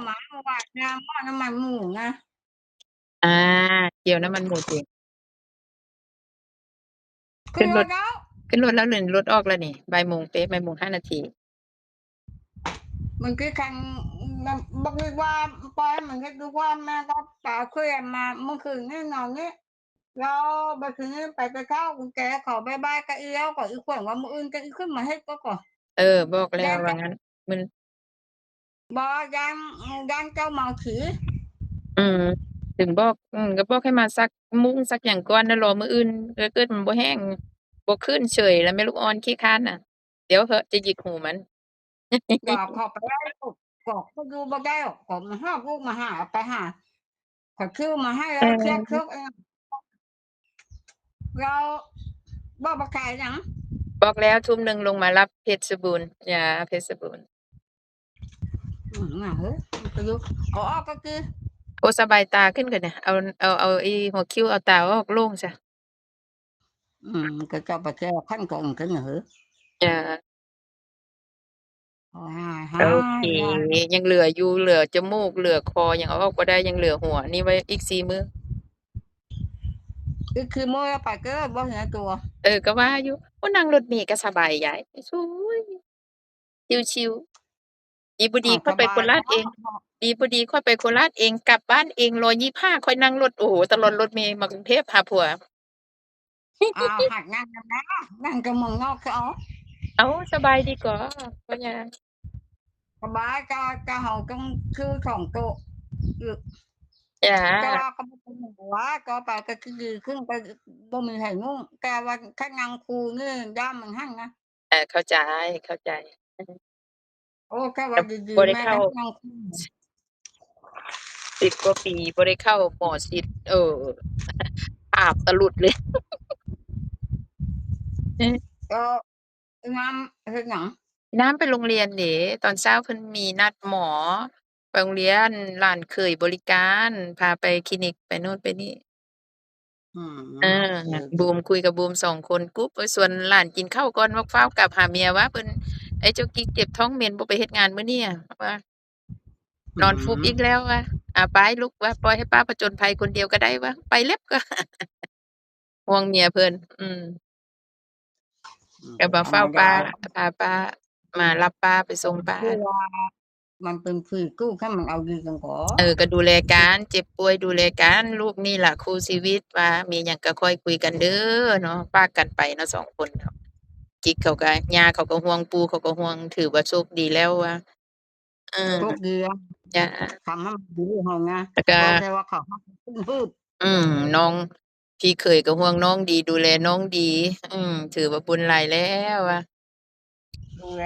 หมาเมื่อวานเนี่ยหม้อน้ำมันหมูไงอ่าเจียวน้ำมันหมูสิขึ้ขึ้นรถนรถแล้วขึ้นรถแล้วหรือรถออกแล้วนี่บ่ายโมงเป๊ะบ่ายโมง5 นาทีมันคือคันมันบอกเลยว่าปอยมันก็ดูว่าแม่ก็ป่าคุยกันมาเมื่อคืนนี่นอนนี่แล้วเมื่อคืนนี้ไปเข้าคุณแกขอบายบายกับอีแล้วก็อีกคนว่ามืออื่นก็อีขึ้นมาให้ก็ก่อนบอกแล้ยันจะวว่างั้นมันบอยันเจ้าเมาขี่อืมถึงบอกก็บอกให้มาซักมุ้งซักหยังก่อนแล้วรอมื้ออื่นถ้าเกิดมันบ่แห้งบ่ขึ้นเฉยแล้วแม่ลูกอ่อนขี้คร้านน่ะเดี๋ยวเหอะจะหยิกหูมัน บอกขอไปได้ลูกบอกก็ดูบ่ได้หรอกขอมาห้าลูกมาหาไปหาขอคิวมาให้แล้วเคลียร์เคลียร์เองเราบ่ประกาศยัง บอกแล้วทุ่มหนึ่งลงมารับเพชรบูรณ์ยาเพชรบูรณ์Mà hứ, tôi vô có cái โอ้สบายตาขึ้นกันเนี่ยเอาไอ้หัวคิ้วเอาตาออกโล่งจ้ะcái cho bà kêu khăn còn cái nữa จ้ะ hai โอเค hai ra ยังเหลืออยู่เหลือจมูกเหลือคอยังเอาออกบ่ได้ยังเหลือหัวนี่ไว้อีก4 มื้อ cái khi mua bà cái bao nhiêu chùa ก็ว่าอยู่โอ้นั่งรถเมล์ก็สบายยายโอ้ยชิลๆดีบ่ดีค่อย สไปโคบายราชเองดีบ่ดีค่อยไปโคราชเองกลับบ้านเอง125ค่อยนั่งรถโอ้โฮตลอดรถเมล์มากรุงเทพหาผัว hạt năng cái đó năng cái mừng ngon cái ó เอ้าสบายดีกว่าบ่ยาก cái bà cho hầu trong cứ phòng tụ được จ้ะ cái ba không quá cho bà cái gì cứ cái bố mình hay ngu cái ba cái năng khu nữa ra mình hăng á เข้าใจอือ ô cái แต่ ba gì gì บ่ได้ mà เข้าcái năng khu 10 กว่าปีบ่ได้เข้าหมอชิดอาบตะหลุดเลย cho năm cái nhẫn น้ำไปโรงเรียนเด้ตอนเช้าเพิ่นมีนัดหมอไปโรงเรียนหลานเขยบริการพาไปคลินิกไปโน่นไปนี่เออ được บูมคุยกับบูม2 คนกุ๊บส่วนหลานกินข้าวก่อนว่าฟ้าวกลับหาเมียว่าเพิ่นไอ้เจ้ากิ๊กเจ็บท้องเหม็นบ่ไปเฮ็ดงานมื้อนี้อะว่านอนฟุบอีกแล้วว่าไปลูกว่าปล่อยให้ป้าผจญภัยคนเดียวก็ได้ว่าไปเล็บก็ห่วงเมียเพิ่นก็มาเฝ้าป้าพาป้ามารับป้าไปส่งป้า มันเป็นฟรีกู้แค่มันเอาดีกันก่อก็ดูแลกันเจ็บป่วยดูแลกันลูกนี่ล่ะคู่ชีวิตว่ามีหยังก็ค่อยคุยกันเด้อเนาะพากันไปเนาะ2 คนเนาะกิ๊กเขาก็ย่าเขาก็ห่วงปู่เขาก็ห่วงถือว่าโชคดีแล้วว่าเออโชคดีอะจ้ะทำให้มันดีเฮาไงแล้วก็บ่ใช่ว่าเขาพึ่งพืชน้องพี่เขยก็ห่วงน้องดีดูแลน้องดีถือว่าบุญหลายแล้วว่าดูแล